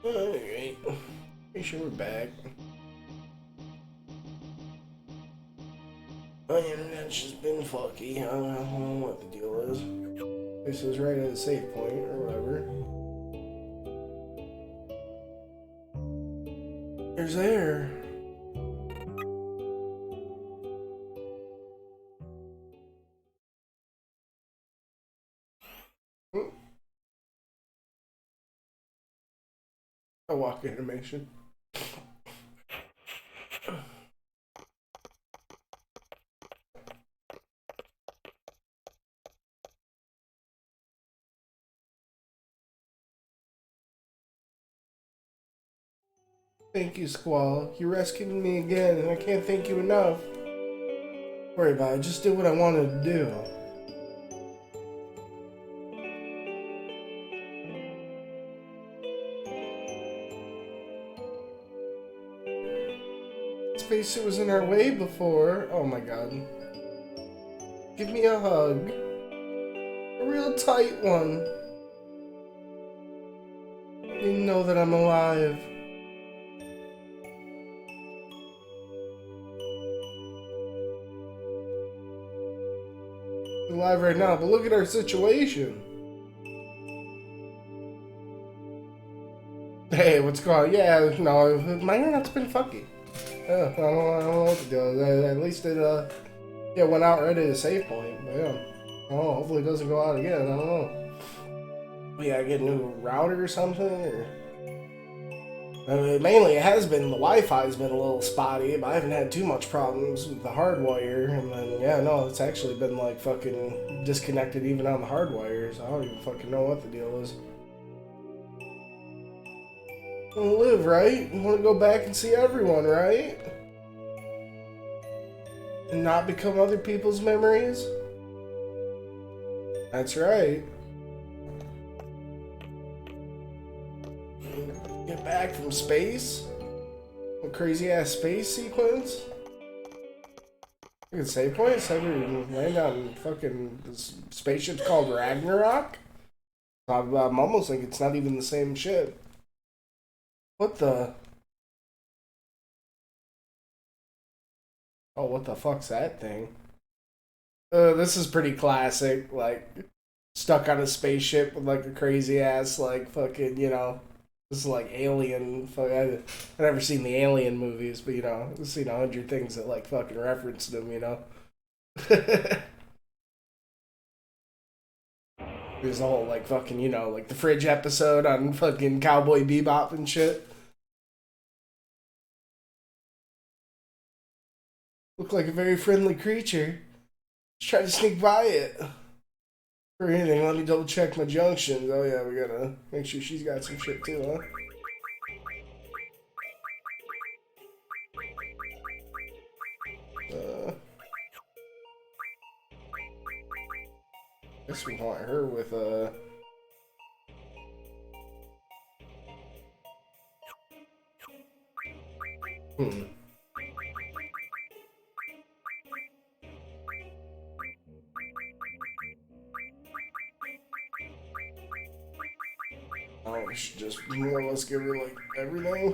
Alright. Pretty sure we're back. My internet's just been fucky. I don't know what the deal is. This is right at a safe point or whatever. There's there. A walk animation. Thank you, Squall. You rescued me again, and I can't thank you enough. Don't worry about it. I just did what I wanted to do. Spacesuit was in our way before. Oh my god. Give me a hug. A real tight one. You know that I'm alive. I'm alive right now, but look at our situation. Hey, what's going on? Yeah, no, my internet's been fucky. I don't know what to do. At least it, yeah, went out right at a save point. But yeah, I don't know, hopefully it doesn't go out again. I don't know. Yeah, get a new router or something. Or... I mean, mainly it has been, the Wi-Fi's been a little spotty, but I haven't had too much problems with the hardwire. And then, yeah, no, it's actually been like fucking disconnected even on the hardwire, so I don't even fucking know what the deal is. I want to live, right? I want to go back and see everyone, right? And not become other people's memories? That's right. Get back from space? A crazy ass space sequence? You can save points every land on fucking this spaceship called Ragnarok? I'm almost like it's not even the same ship. What the? Oh, what the fuck's that thing? This is pretty classic. Like, stuck on a spaceship with like a crazy ass, like fucking, this is like Alien. I've never seen the Alien movies, but I've seen 100 things that like fucking reference them. There's a whole like fucking, like the fridge episode on fucking Cowboy Bebop and shit. Look like a very friendly creature. Just try to sneak by it. For anything, let me double check my junctions. Oh yeah, we gotta make sure she's got some shit too, huh? Uh, guess we want her with hmm. Oh, we should just more or less give her like everything.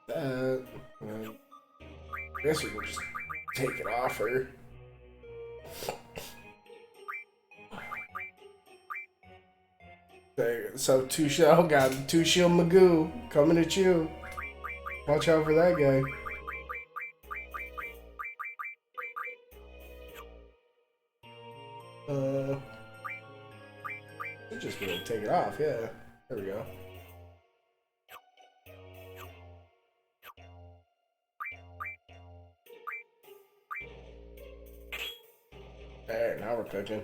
That. I guess we can just take it off her. There, so two shell got two shield Magoo coming at you. Watch out for that guy. Uh, we're just gonna take it off. Yeah, there we go. Alright, now we're cooking.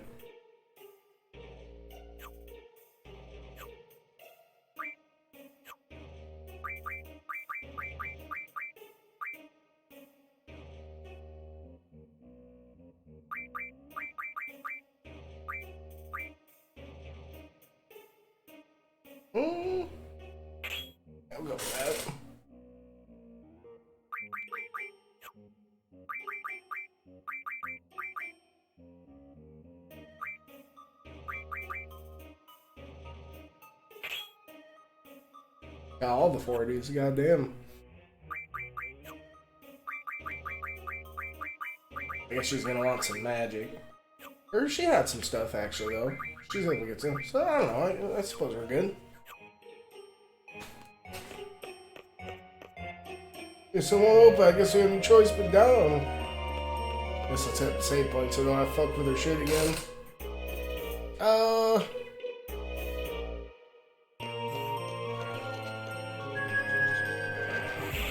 I'll go with that. Got all the 40s, goddamn. I guess she's gonna want some magic. Or she had some stuff actually though. She's able to get some. So I don't know, I suppose we're good. If someone open, I guess we have no choice but down. Guess let's hit the save point so I don't have to fuck with her shit again.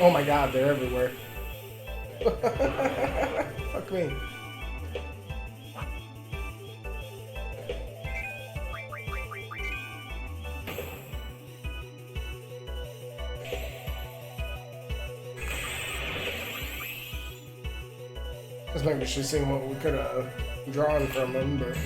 Oh my god, they're everywhere. Fuck me. Just maybe she's seeing what we could have drawn from him, but.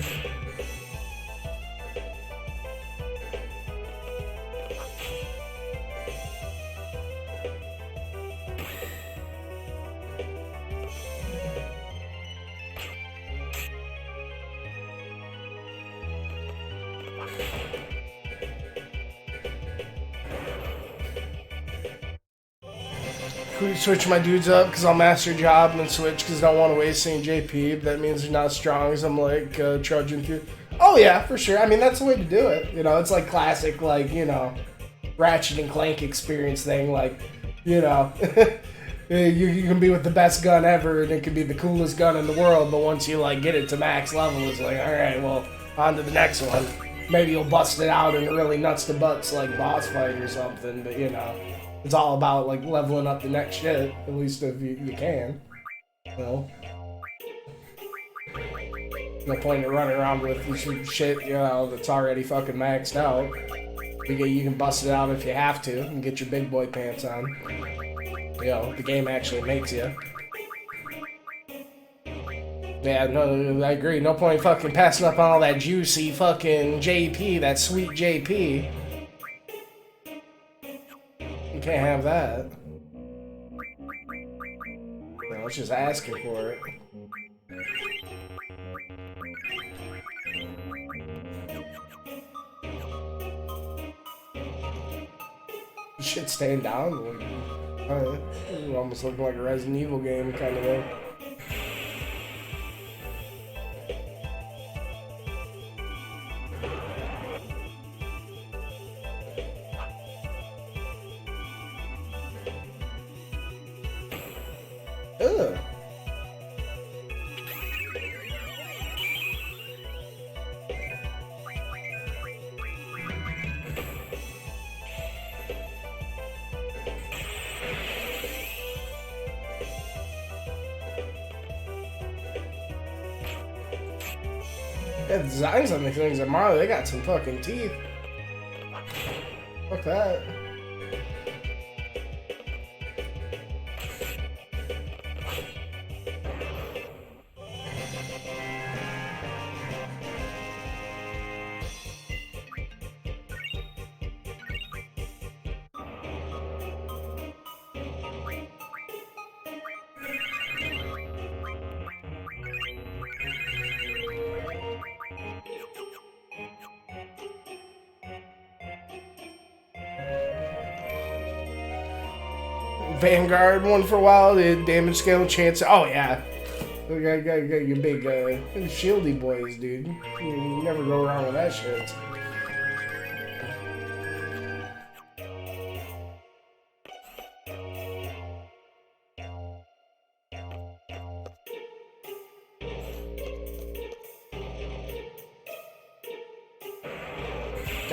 Switch my dudes up because I'll master job and then switch because I don't want to waste any JP. That means they're not strong as I'm like trudging through. Oh yeah, for sure. I mean that's the way to do it. You know, it's like classic, like Ratchet and Clank experience thing. Like, you can be with the best gun ever and it can be the coolest gun in the world, but once you like get it to max level, it's like, all right, well, on to the next one. Maybe you'll bust it out in really nuts to butts like boss fight or something, but it's all about like leveling up the next shit, at least if you can. No point in running around with shit, that's already fucking maxed out. You can bust it out if you have to and get your big boy pants on. The game actually makes you. Yeah, no, I agree. No point fucking passing up on all that juicy fucking JP, that sweet JP. You can't have that. No, it's just asking for it. Shit staying down. Almost looking like a Resident Evil game kind of thing. Ugh. Yeah, the designs on the things at Mario, they got some fucking teeth. Fuck that. Vanguard one for a while, the damage scale chance. Oh yeah, you got your big shieldy boys, dude. You never go around with that shit.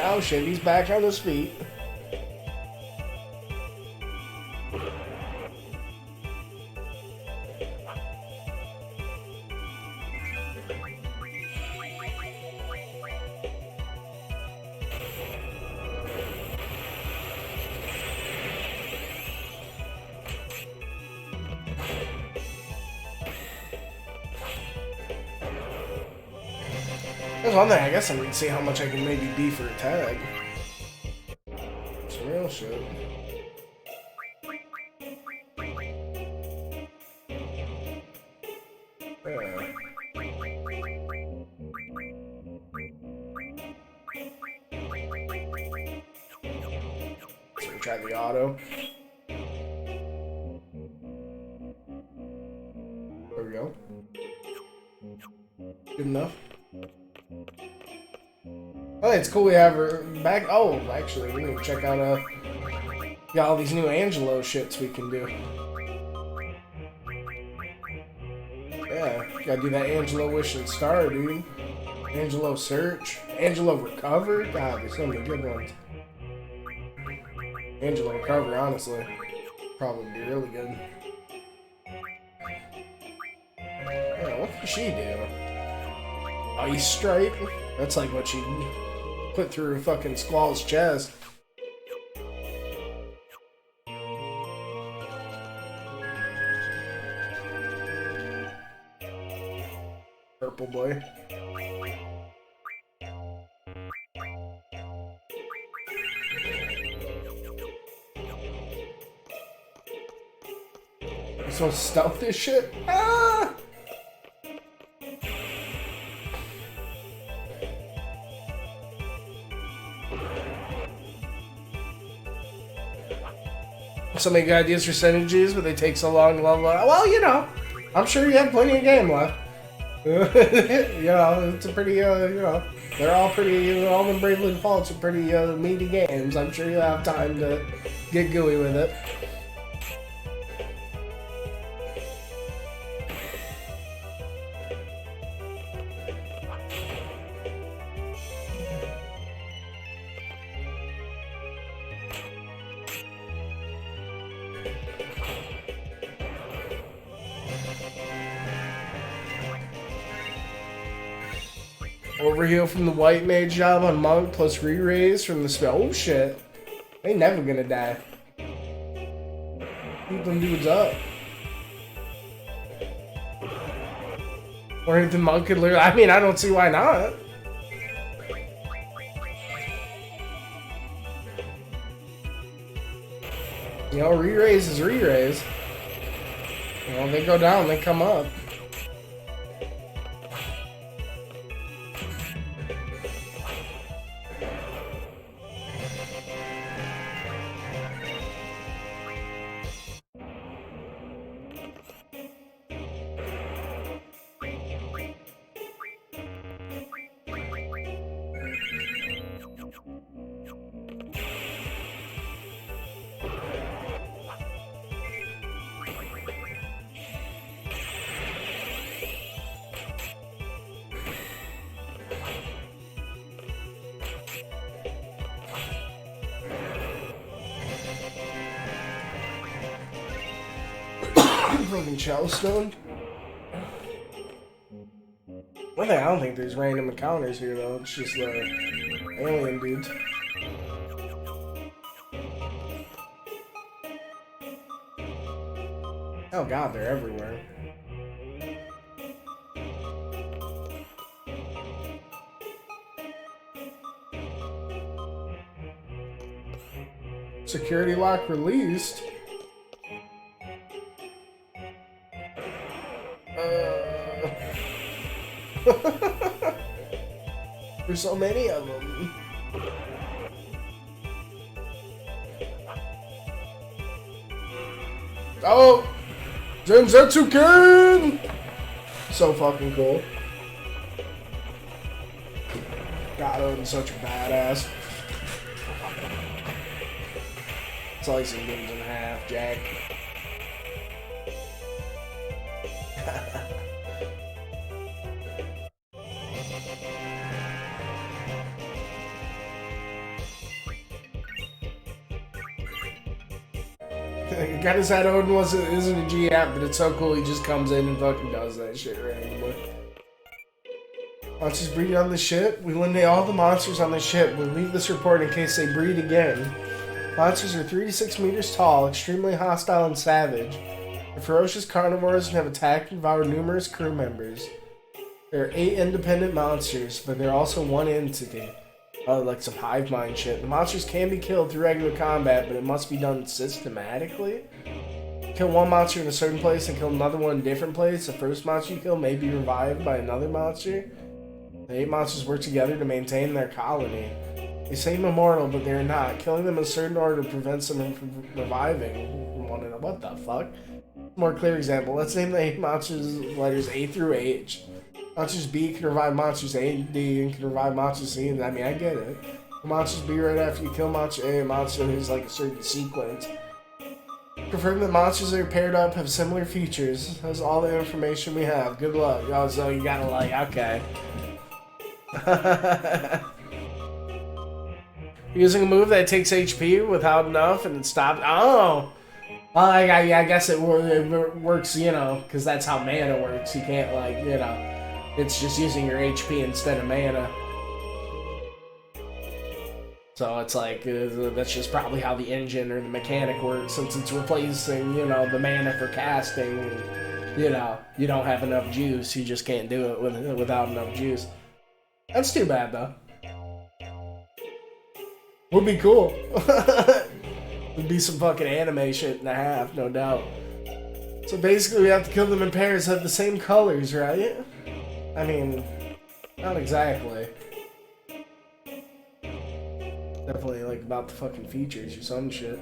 Oh shit, he's back on his feet. There's one thing, I guess I'm gonna see how much I can maybe beef her tag. shit. Yeah. So we try the auto. There we go. Good enough. Oh, it's cool we have her back. Oh, actually, we need to check out, got all these new Angelo shits we can do. Yeah, gotta do that Angelo Wish and Star, dude. Angelo Search. Angelo Recover. God, there's so many good ones. Angelo Recover, honestly. Probably be really good. Yeah, what can she do? Ice Strike? That's like what she put through fucking Squall's chest. Purple boy. You supposed to stealth this shit? Ah! So many good ideas for synergies, but they take so long to level up. Well, you know, I'm sure you have plenty of game left. You know, it's a pretty, you know, they're all the Bravely Defaults are pretty meaty games. I'm sure you have time to get gooey with it. Overheal from the White Mage job on Monk plus re-raise from the spell. Oh shit. They never gonna die. Keep them dudes up. Or if the Monk could literally, I mean, I don't see why not. You know, re-raise is re-raise. You know, they go down, they come up. Fucking Shellstone. One thing, I don't think there's random encounters here though. It's just alien dudes. Oh god, they're everywhere. Security lock released. There's so many of them. Oh! Zenzetsu Ken! So fucking cool. God, Odin's such a badass. Slicing things in half, Jack. Got his head Odin isn't a G app, but it's so cool he just comes in and fucking does that shit randomly. Monsters breeding on the ship. We eliminate all the monsters on the ship. We'll leave this report in case they breed again. Monsters are 3 to 6 meters tall, extremely hostile and savage. They're ferocious carnivores and have attacked and devoured numerous crew members. There are 8 independent monsters, but they're also one entity. like some hive mind shit. The monsters can be killed through regular combat, but it must be done systematically. Kill one monster in a certain place and kill another one in a different place. The first monster you kill may be revived by another monster. The 8 monsters work together to maintain their colony. They seem immortal, but they're not. Killing them in a certain order prevents them from reviving from one another. What the fuck? More clear example. Let's name the 8 monsters letters A through H. Monsters B can revive monsters A and D and can revive monsters C. And I mean, I get it. Monsters B right after you kill monster A, monster is like a certain sequence. Confirm that monsters that are paired up have similar features. That's all the information we have. Good luck. Oh, so you gotta like, okay. Using a move that takes HP without enough and it stops. Oh! Well, I guess it works, you know, because that's how mana works. You can't, like, you know, it's just using your HP instead of mana. So it's like, that's just probably how the engine or the mechanic works, since it's replacing, you know, the mana for casting. And, you know, you don't have enough juice, you just can't do it without enough juice. That's too bad, though. Would be cool. Would be some fucking anime shit and a half, no doubt. So basically we have to kill them in pairs that have the same colors, right? I mean, not exactly. Definitely like about the fucking features or some shit.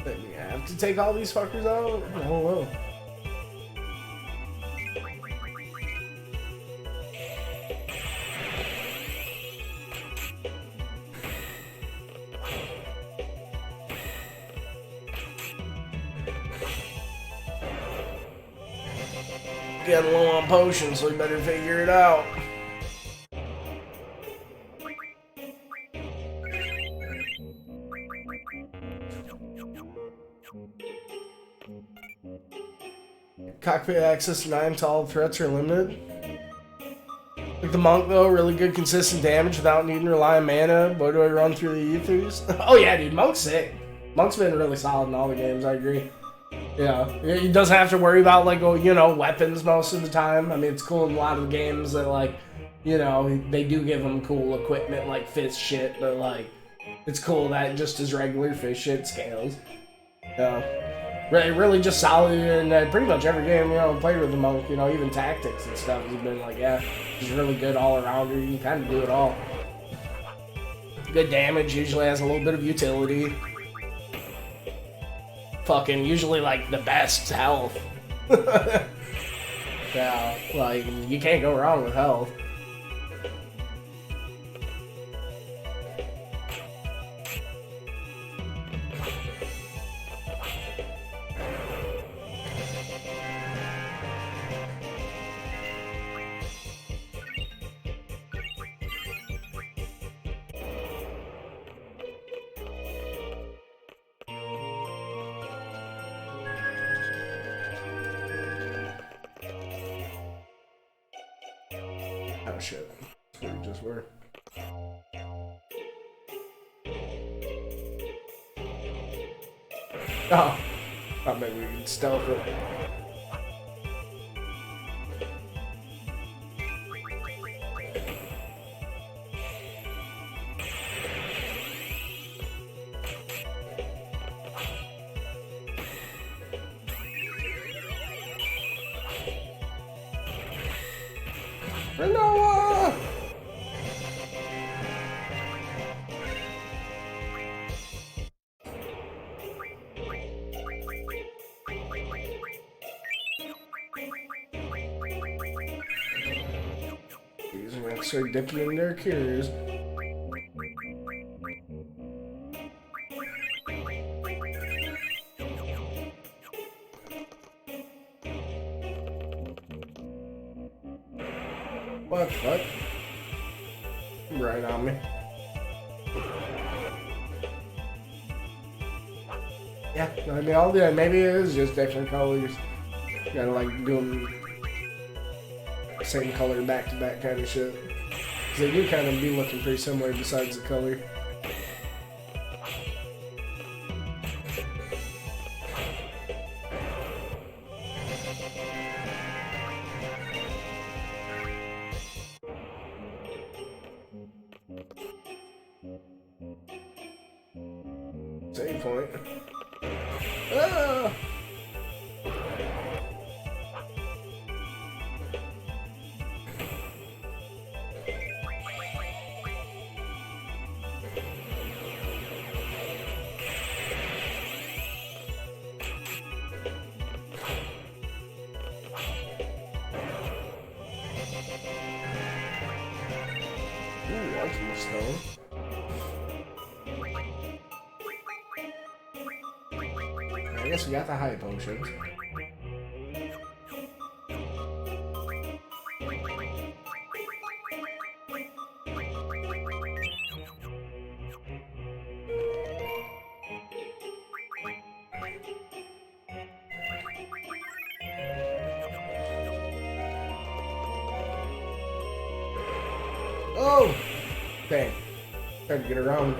Then you have to take all these fuckers out? I don't know. Getting low on potions, so we better figure it out. Cockpit access denied to all threats are limited. Like the monk though, really good consistent damage without needing to rely on mana. Boy, do I run through the ethers. Oh yeah, dude, Monk's sick. Monk's been really solid in all the games, I agree. Yeah, he doesn't have to worry about, like, you know, weapons most of the time. I mean, it's cool in a lot of the games that, like, you know, they do give him cool equipment, like fist shit, but, like, it's cool that just his regular fist shit scales. Yeah. Really just solid in pretty much every game, you know, played with the monk, you know, even tactics and stuff. He's been like, yeah, he's really good all around. You can kind of do it all. Good damage, usually has a little bit of utility. Fucking usually like the best health. Yeah, like you can't go wrong with health. Oh shit, that's where we just were. Oh, thought maybe we could stealth it. Renoa! These are gonna start dipping in their cures. What the fuck? Right on me. Yeah, I mean, I'll do it. Maybe it is just different colors. You gotta like do them same color back to back kind of shit. Cause they do kind of be looking pretty similar besides the color. Save point. Ah! Ooh, Alchemy Stone. I guess we got the high potions. Oh! Dang. Tried to get around.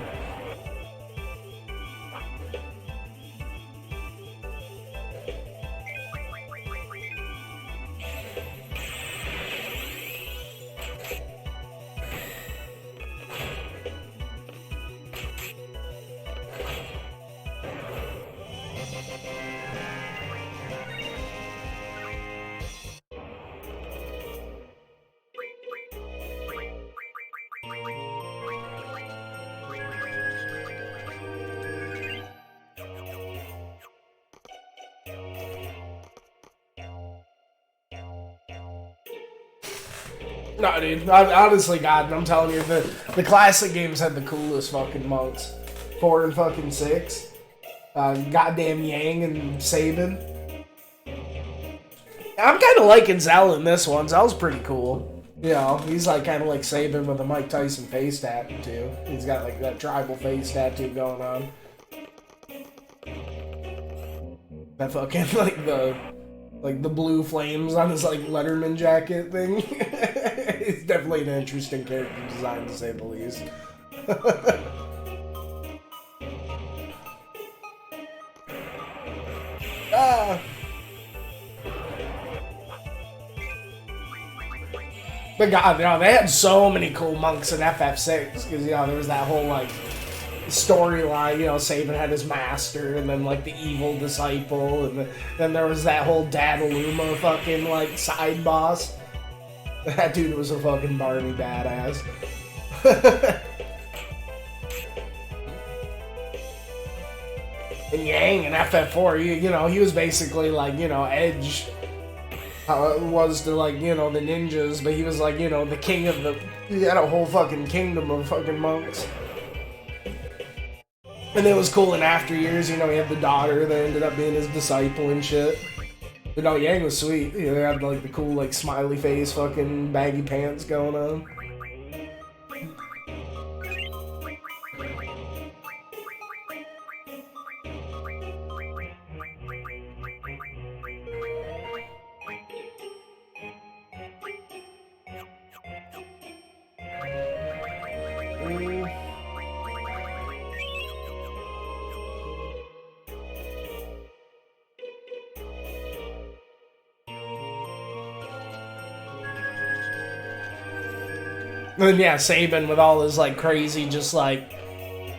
No, dude. Honestly, God, I'm telling you, the classic games had the coolest fucking monks. 4 and fucking 6. Goddamn Yang and Sabin. I'm kind of liking Zell in this one. Zell's pretty cool. You know, he's like kind of like Sabin with a Mike Tyson face tattoo too. He's got like that tribal face tattoo going on. That fucking like the blue flames on his like Letterman jacket thing. It's definitely an interesting character design to say the least. Ah. But God, you know, they had so many cool monks in FF6 because you know there was that whole like storyline. You know, Sabin had his master, and then like the evil disciple, and then there was that whole Dadaluma fucking like side boss. That dude was a fucking Barney badass. And Yang in FF4, you know, he was basically like, you know, Edge. How it was to like, you know, the ninjas, but he was like, you know, the king of the. He had a whole fucking kingdom of fucking monks. And it was cool in after years, you know, he had the daughter that ended up being his disciple and shit. But no, Yang was sweet. You know, they had like the cool, like, smiley face fucking baggy pants going on. And then, yeah, Sabin with all his, like, crazy, just, like,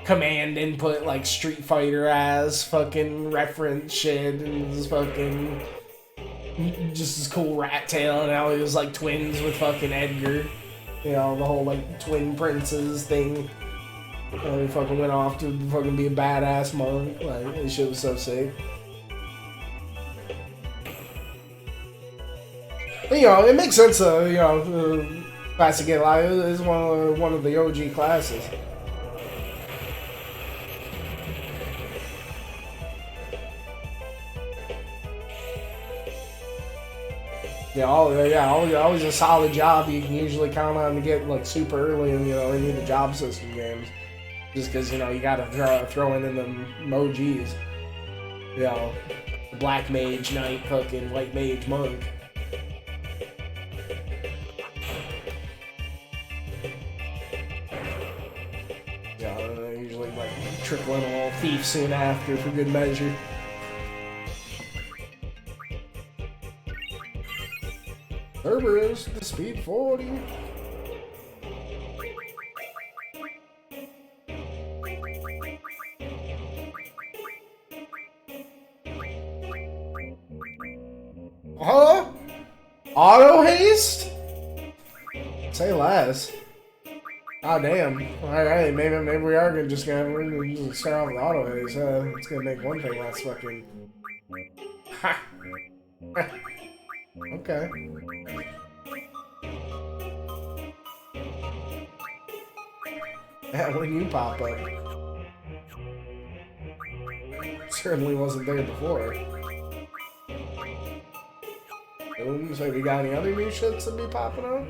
command input, like, Street Fighter ass fucking reference shit, and his fucking, just his cool rat tail, and how he was, like, twins with fucking Edgar. You know, the whole, like, twin princes thing. You know, he fucking went off to fucking be a badass monk. Like, this shit was so sick. But, you know, it makes sense, you know, Classic Eli is one of the OG classes. Yeah, always a solid job you can usually count on to get like super early in, you know, any of the job system games. Just because, you know, you gotta throw in them emojis. You know, the Black Mage Knight, fucking White Mage Monk. Usually like trickling a little thief soon after for good measure. Cerberus, the speed 40. Huh? Auto haste? Say less. Oh damn. Alright, maybe we are gonna just gonna start off with auto haste. It's gonna make one thing less fucking. Ha! Okay. When you pop up. Certainly wasn't there before. Boom, so we got any other new shits that be popping up?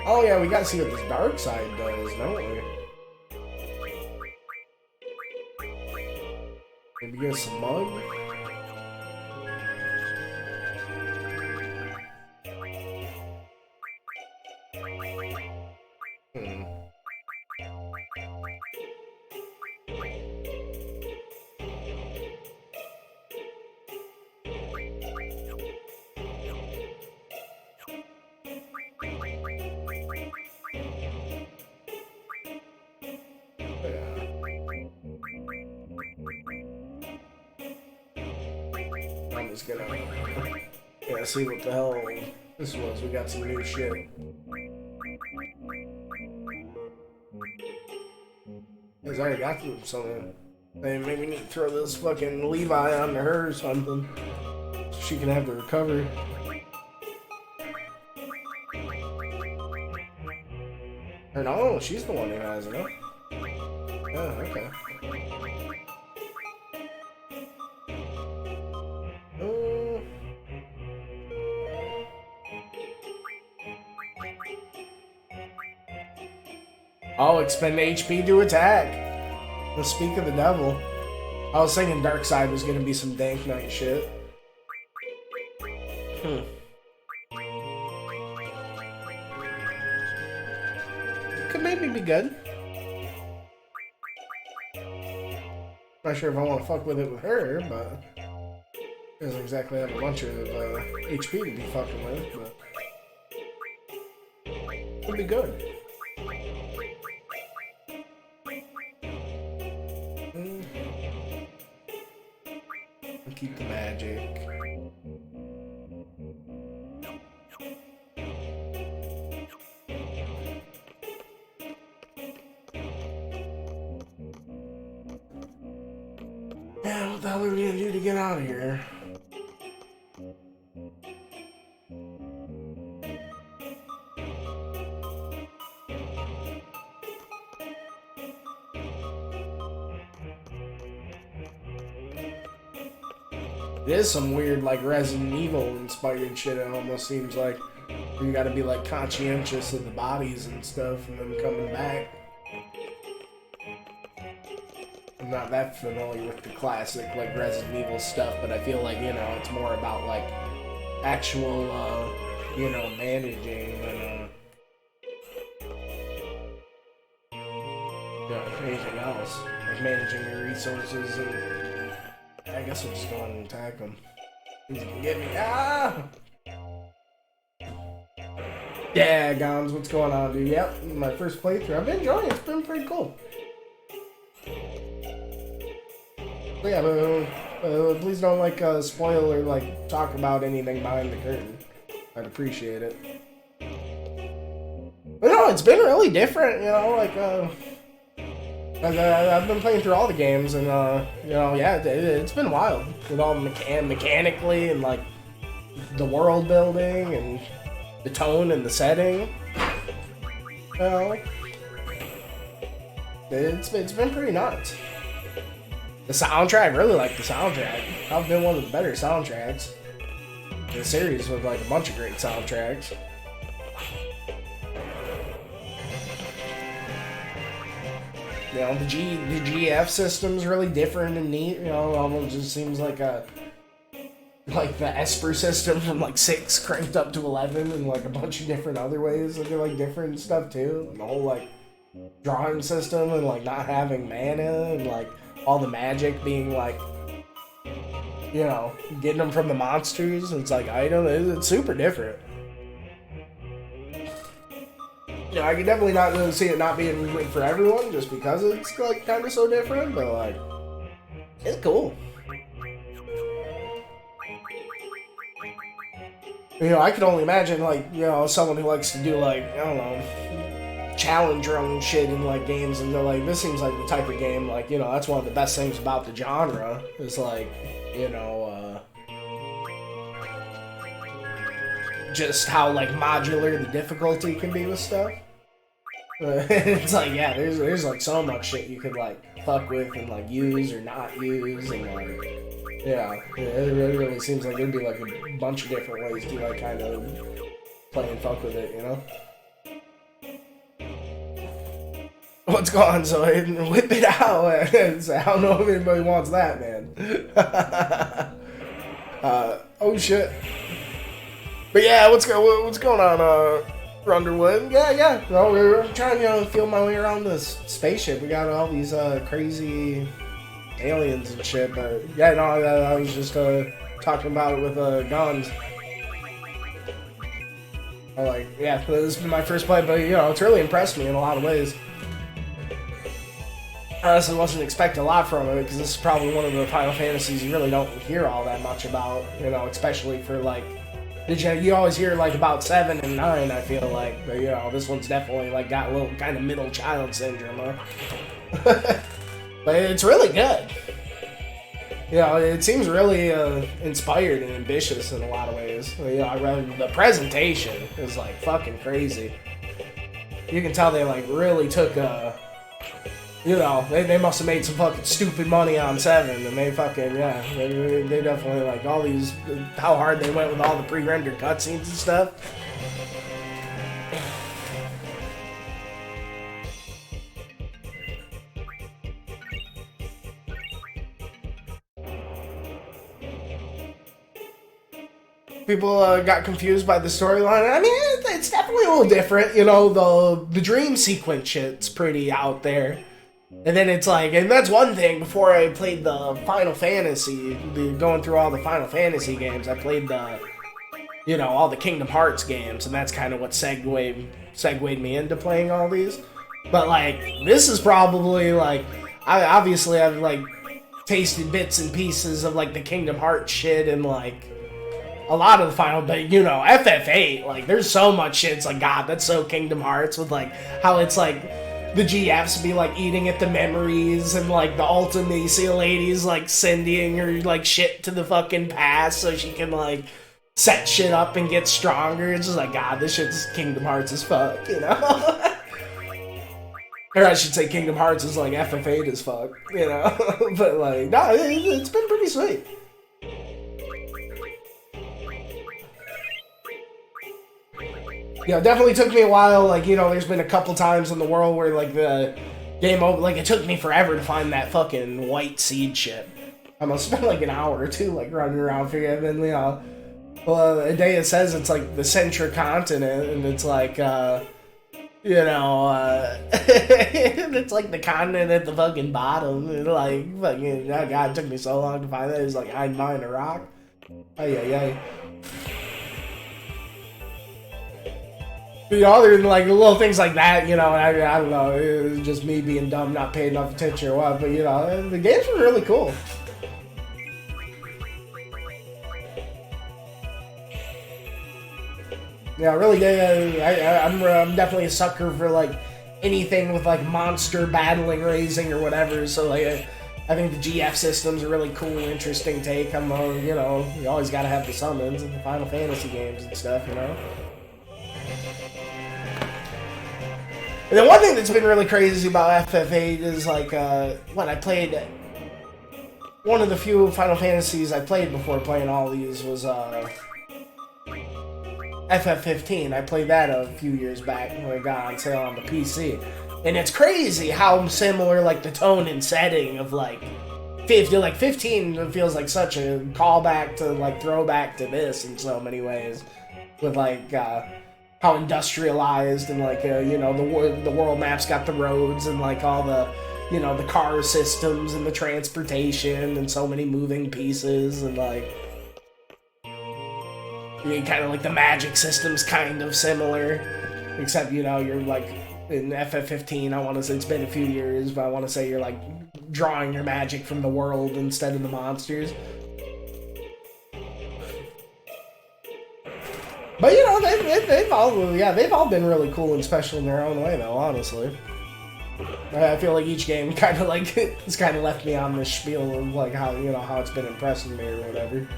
Oh yeah, we gotta see what this dark side does, don't we? Maybe get some mug? I'm just gonna see what the hell this was. We got some new shit. Cause I already got through something. Maybe we need to throw this fucking Levi onto her or something, so she can have the recovery. Or no, she's the one who has it. Oh, okay. Oh, expend HP to attack. The speak of the devil. I was thinking Darkseid was gonna be some dank knight shit. It could maybe be good. Not sure if I want to fuck with it with her, but she doesn't exactly have a bunch of HP to be fucking with, but it could be good. Keep the magic. Yeah, what the hell are we gonna do to get out of here? It is some weird, like, Resident Evil inspired shit, it almost seems like. You gotta be, like, conscientious of the bodies and stuff, and then coming back. I'm not that familiar with the classic, like, Resident Evil stuff, but I feel like, you know, it's more about, like, actual, you know, managing than, you know, anything else. Like, managing your resources and... I guess we'll just go on and attack him. He's gonna get me. Ah! Yeah, Gons, what's going on, dude? Yep, my first playthrough. I've been enjoying it. It's been pretty cool. But yeah, please don't, like, spoil or, like, talk about anything behind the curtain. I'd appreciate it. But no, it's been really different, you know, like, I've been playing through all the games, and, you know, yeah, it's been wild. With all the mechanically, and, like, the world building, and the tone and the setting. You know, it's been pretty nuts. The soundtrack, I really like the soundtrack. I've been one of the better soundtracks. The series with, like, a bunch of great soundtracks. You know, the GF system's really different and neat, you know, almost just seems like the Esper system from, like, 6 cranked up to 11, and, like, a bunch of different other ways that they're, like, different stuff, too. And the whole, like, drawing system, and, like, not having mana, and, like, all the magic being, like, you know, getting them from the monsters, and it's, like, item, it's super different. You know, I can definitely not really see it not being like, for everyone, just because it's like kind of so different. But like, it's cool. You know, I could only imagine like, you know, someone who likes to do like, I don't know, challenge your own shit in like games, and they're like, this seems like the type of game, like, you know, that's one of the best things about the genre is like, you know, just how like modular the difficulty can be with stuff. It's like, yeah, there's like so much shit you could like fuck with and like use or not use, and like, yeah, it really seems like there'd be like a bunch of different ways to like kind of play and fuck with it, you know? What's going on, Zoid? Whip it out. I don't know if anybody wants that, man. Oh shit. But yeah, what's going on, Underwood? Yeah. No, we're trying to, you know, feel my way around this spaceship. We got all these crazy aliens and shit, but yeah, no, I was just talking about it with Gons. I'm like, yeah, this has been my first play, but you know, it's really impressed me in a lot of ways. I honestly wasn't expecting a lot from it, because this is probably one of the Final Fantasies you really don't hear all that much about, you know, especially for like, you always hear like about 7 and 9, I feel like, but you know, this one's definitely like got a little kind of middle child syndrome, huh? But it's really good. You know, it seems really inspired and ambitious in a lot of ways. You know, I read the presentation is like fucking crazy. You can tell they like really took you know, they must have made some fucking stupid money on 7, and they fucking, yeah, they definitely like all these, how hard they went with all the pre-rendered cutscenes and stuff. People got confused by the storyline. I mean, it's definitely a little different. You know, the dream sequence shit's pretty out there. And then it's like, and that's one thing, before I played the Final Fantasy, going through all the Final Fantasy games, I played the, you know, all the Kingdom Hearts games, and that's kind of what segued me into playing all these. But like, this is probably like, I've like tasted bits and pieces of like the Kingdom Hearts shit and like a lot of the final, but you know, FF8, like there's so much shit, it's like, God, that's so Kingdom Hearts, with like how it's like the GFs be like eating at the memories, and like the Ultimacia lady's like sending her like shit to the fucking past so she can like set shit up and get stronger. It's just like, God, this shit's Kingdom Hearts as fuck, you know? Or I should say Kingdom Hearts is like FF8 as fuck, you know? But like, no, it's been pretty sweet. Yeah, it definitely took me a while. Like, you know, there's been a couple times in the world where like the game over, like it took me forever to find that fucking white seed ship. I must spend like an hour or two like running around figuring, and you know, well, a day it says it's like the Central Continent, and it's like, you know, it's like the continent at the fucking bottom, and like, fucking, oh God, it took me so long to find that. It was like hiding behind a rock. Ay. You know, other than like little things like that, you know, I don't know, it was just me being dumb, not paying enough attention or what, but you know, the games were really cool. Yeah, really, I'm definitely a sucker for like anything with like monster battling, raising, or whatever, so like, I think the GF system's a really cool, interesting take. You know, you always gotta have the summons in the Final Fantasy games and stuff, you know? And then one thing that's been really crazy about FF8 is like, when I played, one of the few Final Fantasies I played before playing all these was FF15. I played that a few years back when it got on sale on the PC. And it's crazy how similar like the tone and setting of like 15 feels like such a callback to like throwback to this in so many ways. With like, how industrialized and like, you know, the world map's got the roads and like all the, you know, the car systems and the transportation and so many moving pieces, and like, you know, kind of like the magic system's kind of similar, Except, you know, you're like in FF15, I want to say it's been a few years, but I want to say you're like drawing your magic from the world instead of the monsters. But you know, they've all been really cool and special in their own way, though. Honestly, I feel like each game kind of like it's kind of left me on this spiel of like how how it's been impressing me or whatever.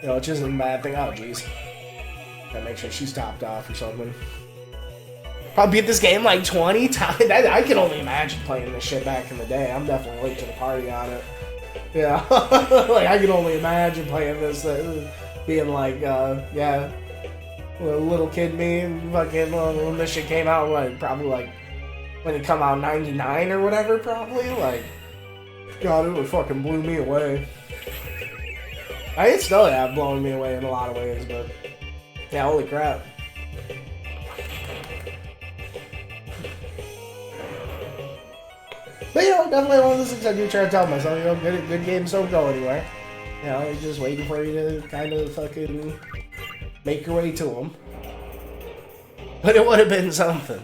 You know, which isn't a bad thing. Oh, jeez. Gotta make sure she's topped off or something. Probably beat this game like 20 times. I can only imagine playing this shit back in the day. I'm definitely late to the party on it. Yeah, like I can only imagine playing this, being like, yeah, little kid me, and fucking when this shit came out, like probably like when it come out '99 or whatever, probably like, God, it would fucking blew me away. It still have blown me away in a lot of ways, but yeah, holy crap. But you know, definitely one of those things I do try to tell myself, you know, good games don't go anywhere. You know, you're just waiting for you to kind of fucking make your way to them. But it would have been something.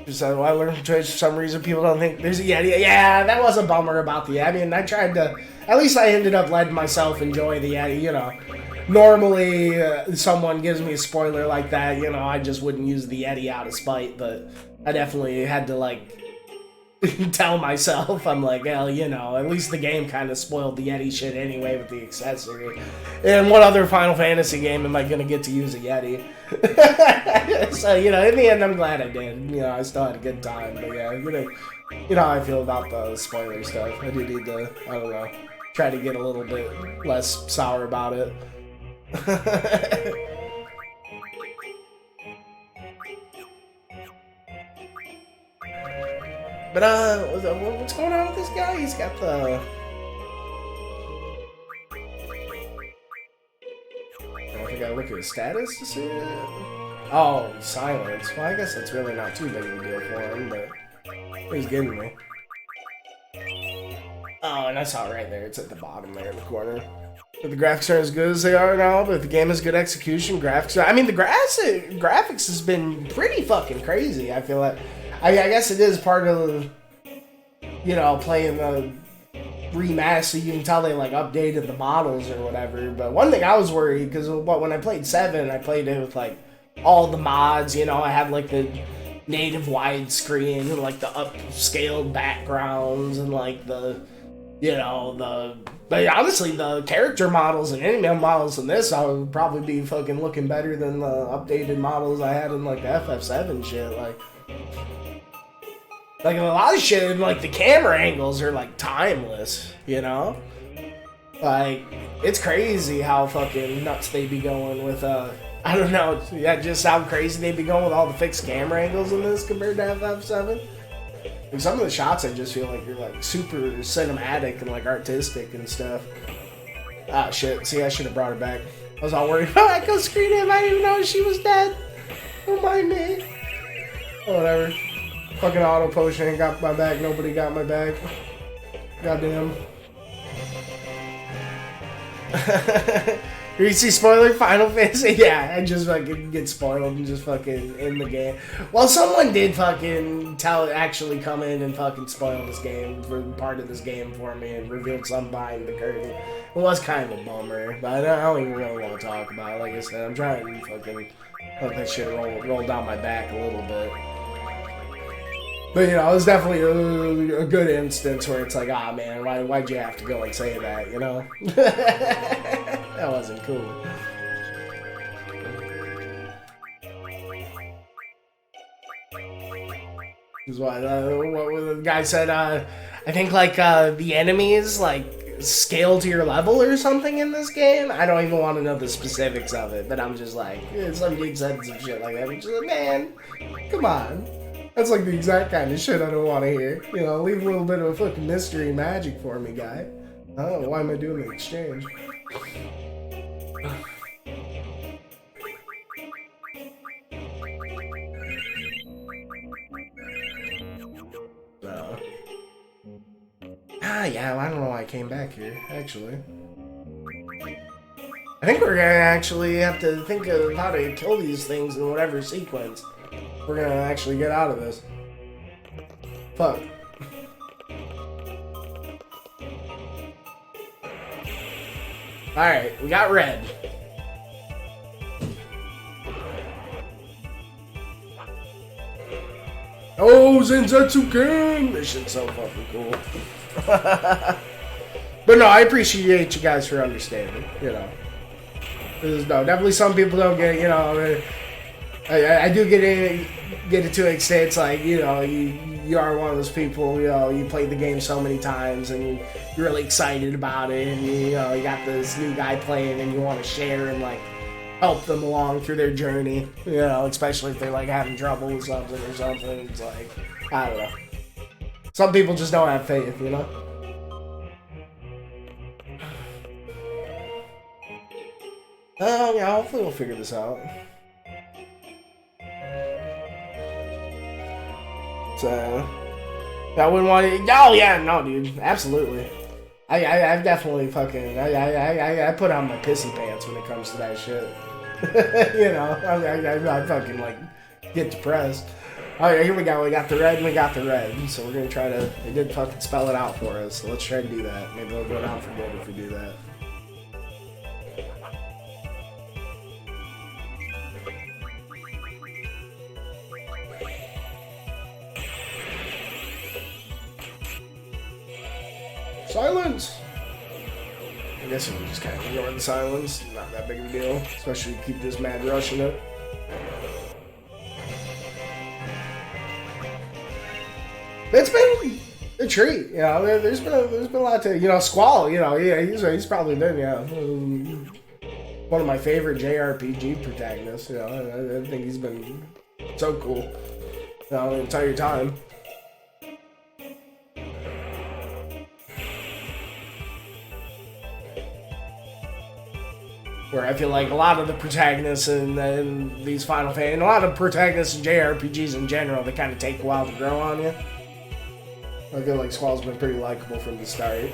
So I learned Twitch for some reason. People don't think there's a Yeti. Yeah, that was a bummer about the Yeti. I mean, I tried to. At least I ended up letting myself enjoy the Yeti. You know, normally someone gives me a spoiler like that. You know, I just wouldn't use the Yeti out of spite. But I definitely had to like tell myself. I'm like, hell, you know, at least the game kind of spoiled the Yeti shit anyway with the accessory. And what other Final Fantasy game am I gonna get to use a Yeti? So, you know, in the end, I'm glad I did. You know, I still had a good time. But yeah, you know how I feel about the spoiler stuff. I do need to, I don't know, try to get a little bit less sour about it. But, what's going on with this guy? He's got the... I think I look at his status to see it. Oh, silence. Well, I guess that's really not too big of a deal for him, but he's getting me. Oh, and I saw it right there. It's at the bottom there in the corner. But the graphics are as good as they are now, but if the game has good execution, graphics... I mean, the graphics has been pretty fucking crazy, I feel like. I guess it is part of, you know, playing the remaster. You can tell they, like, updated the models or whatever. But one thing I was worried, because when I played 7, I played it with, like, all the mods, you know. I had, like, the native widescreen and, like, the upscaled backgrounds and, like, the, you know, But honestly, the character models and anime models in this, I would probably be fucking looking better than the updated models I had in, like, the FF7 shit, Like, a lot of shit, like, the camera angles are, like, timeless, you know? Like, it's crazy how fucking nuts they be going with, I don't know, yeah, just how crazy they be going with all the fixed camera angles in this compared to FF7. Like, some of the shots, I just feel like you're, like, super cinematic and, like, artistic and stuff. Ah, shit, see, I should have brought her back. I was all worried, oh, Echo screened him, I didn't even know she was dead. Don't mind me. Oh, whatever. Fucking auto potion ain't got my back. Nobody got my back. Goddamn. You see spoiler Final Fantasy? Yeah, I just fucking get spoiled and just fucking in the game. Well, someone did fucking actually come in and fucking spoil this game for part of this game for me and revealed something behind the curtain. It was kind of a bummer, but I don't even really want to talk about it. Like I said, I'm trying to fucking let that shit roll down my back a little bit. But, you know, it was definitely a good instance where it's like, ah, man, why'd you have to go and say that, you know? That wasn't cool. This is what the guy said, I think, like, the enemies, like, scale to your level or something in this game. I don't even want to know the specifics of it, but I'm just like, some dude said some shit like that. I'm just like, man, come on. That's like the exact kind of shit I don't want to hear. You know, leave a little bit of a fucking mystery and magic for me, guy. I don't know, why am I doing the exchange? Yeah, well, I don't know why I came back here, actually. I think we're gonna actually have to think of how to kill these things in whatever sequence we're gonna actually get out of this. Fuck. Alright, we got red. Oh, Zenzetsu King! This shit's so fucking cool. But no, I appreciate you guys for understanding, you know. No, definitely some people don't get it, you know. I do get it to an extent. It's like, you know, you are one of those people, you know, you played the game so many times and you're really excited about it, and you know, you got this new guy playing and you want to share and like help them along through their journey, you know, especially if they're like having trouble with something or something. It's like, I don't know. Some people just don't have faith, you know? Yeah, hopefully we'll figure this out. So, I wouldn't want to. Oh yeah, no, dude, absolutely. I've definitely fucking. I put on my pissy pants when it comes to that shit. You know, I fucking like get depressed. Oh yeah, here we go. We got the red and we got the red. So we're gonna try to. They did fucking spell it out for us. So let's try to do that. Maybe we'll go down for good if we do that. Silence! I guess we can just kind of ignore the silence. Not that big of a deal. Especially if you keep this mad rush in it. It's been a treat, you know. There's been a lot to, you know, Squall, you know, yeah, he's probably been, yeah, one of my favorite JRPG protagonists, you know. I think he's been so cool, you know, the entire time. Where I feel like a lot of the protagonists in these Final Fantasy, and a lot of protagonists in JRPGs in general, they kind of take a while to grow on you. I feel like Squall's been pretty likable from the start.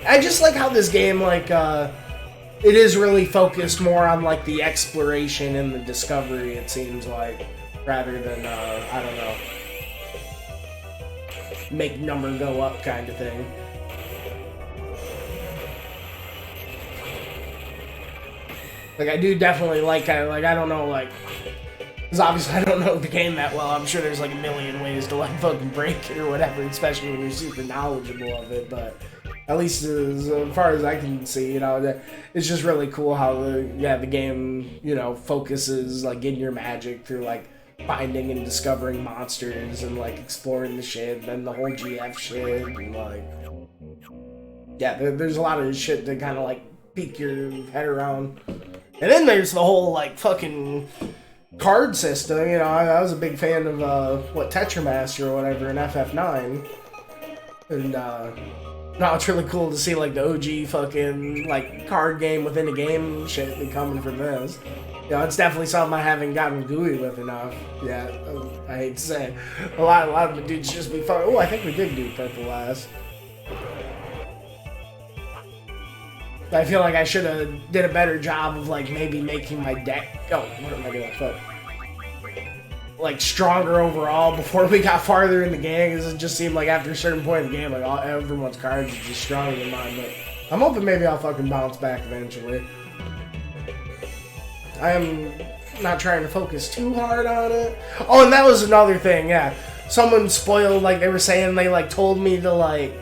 I just like how this game, like, it is really focused more on, like, the exploration and the discovery, it seems like, rather than, I don't know, make number go up kind of thing. Like, I do definitely like, I don't know, like, because obviously I don't know the game that well. I'm sure there's like a million ways to like fucking break it or whatever, especially when you're super knowledgeable of it, but at least as far as I can see, you know, it's just really cool how the game, you know, focuses like in your magic through like finding and discovering monsters and like exploring the shit and the whole GF shit and like, yeah, there's a lot of shit to kind of like peek your head around. And then there's the whole, like, fucking card system, you know. I was a big fan of, Tetramaster or whatever in FF9. And, now it's really cool to see, like, the OG fucking, like, card game within a game shit be coming from this. You know, it's definitely something I haven't gotten gooey with enough yet. I hate to say. A lot of the dudes just be fun. Oh, I think we did do purple last. I feel like I should have did a better job of like maybe making my deck. Oh, what am I doing? Fuck. Like stronger overall before we got farther in the game. Because it just seemed like after a certain point in the game, like everyone's cards are just stronger than mine. But I'm hoping maybe I'll fucking bounce back eventually. I am not trying to focus too hard on it. Oh, and that was another thing. Yeah, someone spoiled. Like they were saying, they like told me to like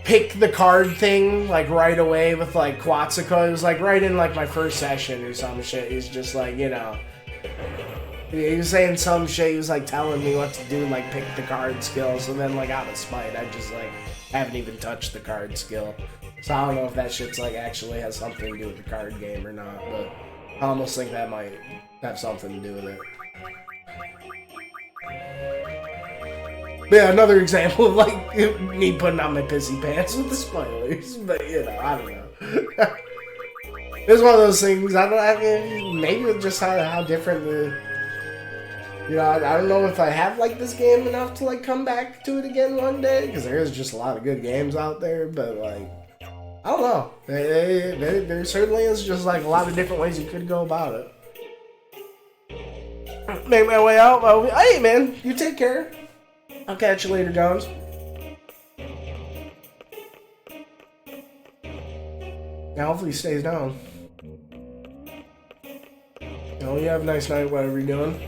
pick the card thing, like, right away with, like, Quatsuko. It was, like, right in, like, my first session or some shit. He's just, like, you know... He was saying some shit. He was, like, telling me what to do, like, pick the card skill. So then, like, out of spite, I just, like, haven't even touched the card skill. So I don't know if that shit's, like, actually has something to do with the card game or not. But I almost think that might have something to do with it. Yeah, another example of, like, me putting on my pissy pants with the spoilers. But, you know, I don't know. It's one of those things, I mean, maybe just how different the... You know, I don't know if I have, like, this game enough to, like, come back to it again one day. Because there is just a lot of good games out there. But, like, I don't know. There certainly is just like a lot of different ways you could go about it. Make my way out. Hey, man, you take care. I'll catch you later, Jones. Now, hopefully he stays down. You have a nice night, whatever you're doing.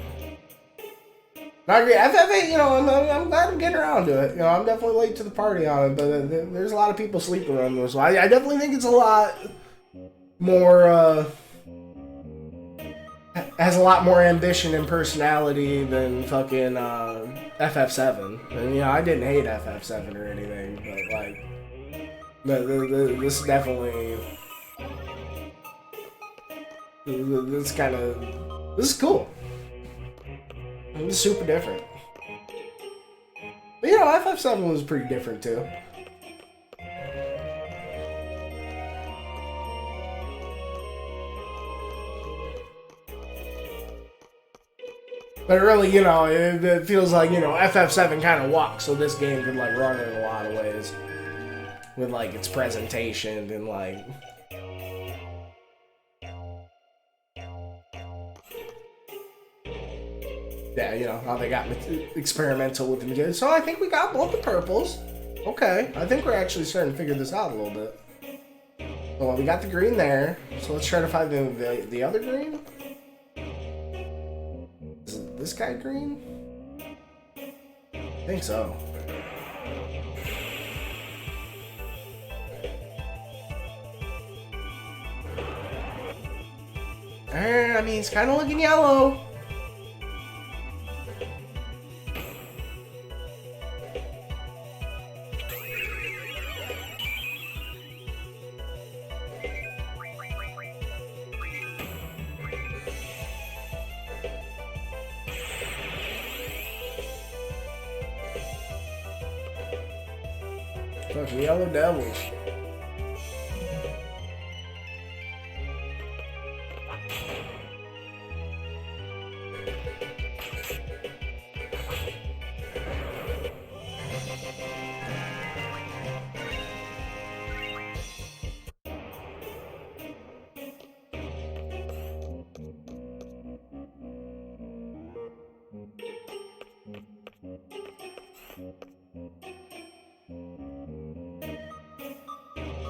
I agree. FF8, I'm glad I'm getting around to it. I'm definitely late to the party on it, but there's a lot of people sleeping around this. So I definitely think it's a lot more, has a lot more ambition and personality than fucking FF7. And, I didn't hate FF7 or anything, but, like, this is definitely... This is cool. It's super different. But FF7 was pretty different too. But really, it feels like, FF7 kind of walks, so this game could, like, run in a lot of ways. With, like, its presentation and, like... Yeah, how they got experimental with the material. So I think we got both the purples. Okay, I think we're actually starting to figure this out a little bit. Well, we got the green there, so let's try to find the other green. Is this guy green? I think so. I mean, it's kind of looking yellow. Fucking yellow devils.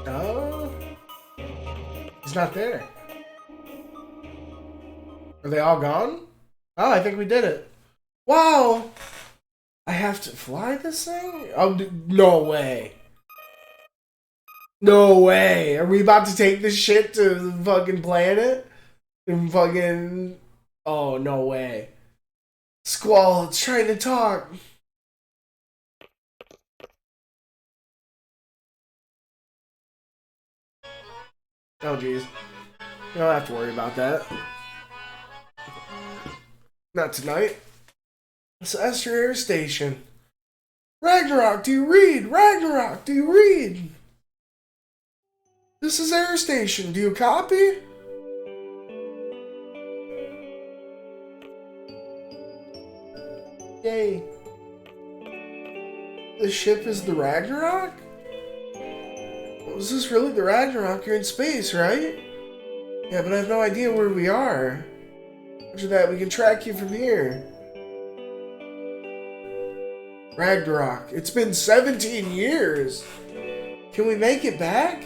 Oh, he's not there. Are they all gone? Oh, I think we did it. Wow! I have to fly this thing? Oh, no way. No way. Are we about to take this shit to the fucking planet? And fucking... Oh, no way. Squall, it's trying to talk. Oh, jeez. You don't have to worry about that. Not tonight. It's Esther Air Station. Ragnarok, do you read? Ragnarok, do you read? This is Air Station. Do you copy? Yay. The ship is the Ragnarok? Is this really the Ragnarok? You're in space, right? Yeah, but I have no idea where we are. After that, we can track you from here. Ragnarok. It's been 17 years. Can we make it back?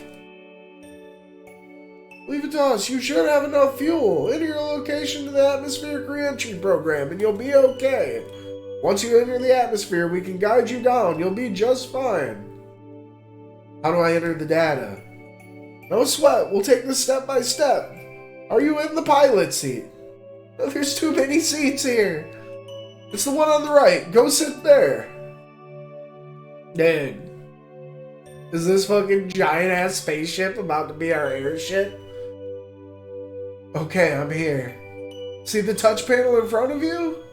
Leave it to us. You should have enough fuel. Enter your location to the atmospheric re-entry program and you'll be okay. Once you enter the atmosphere, we can guide you down. You'll be just fine. How do I enter the data? No sweat. We'll take this step by step. Are you in the pilot seat? Oh, there's too many seats here. It's the one on the right. Go sit there. Dude. Is this fucking giant-ass spaceship about to be our airship? Okay, I'm here. See the touch panel in front of you?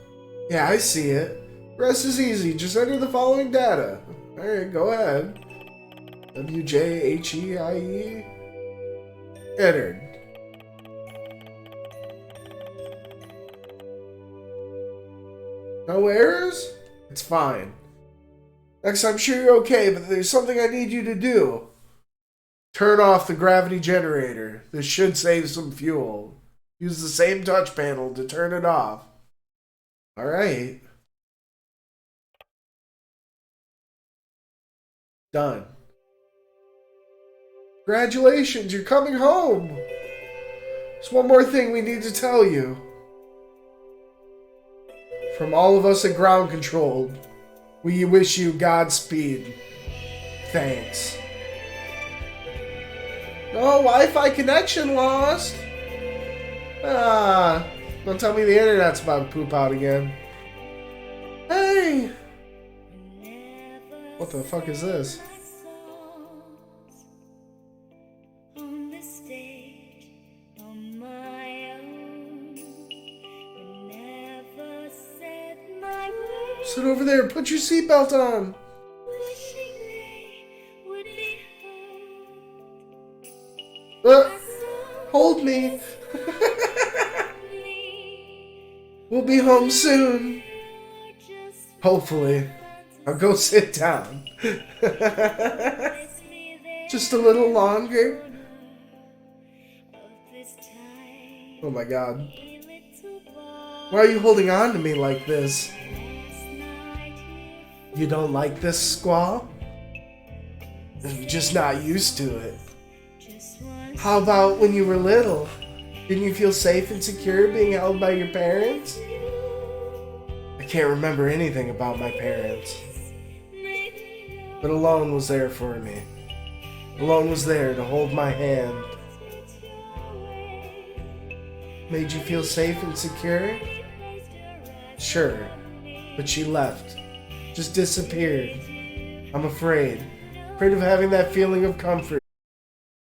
Yeah, I see it. Rest is easy. Just enter the following data. Alright, go ahead. WJHEIE. Entered. No errors? It's fine. Next, I'm sure you're okay, but there's something I need you to do. Turn off the gravity generator. This should save some fuel. Use the same touch panel to turn it off. Alright. Done. Congratulations, you're coming home. There's one more thing we need to tell you. From all of us at Ground Control, we wish you Godspeed. Thanks. No, Wi-Fi connection lost. Don't tell me the internet's about to poop out again. Hey! What the fuck is this? Sit over there, put your seatbelt on. Hold me. We'll be home soon. Hopefully. I'll go sit down. Just a little longer. Oh my god. Why are you holding on to me like this? You don't like this, Squall? You're just not used to it. How about when you were little? Didn't you feel safe and secure being held by your parents? I can't remember anything about my parents. But Alone was there for me. Alone was there to hold my hand. Made you feel safe and secure? Sure, but she left. Just disappeared. I'm afraid. Afraid of having that feeling of comfort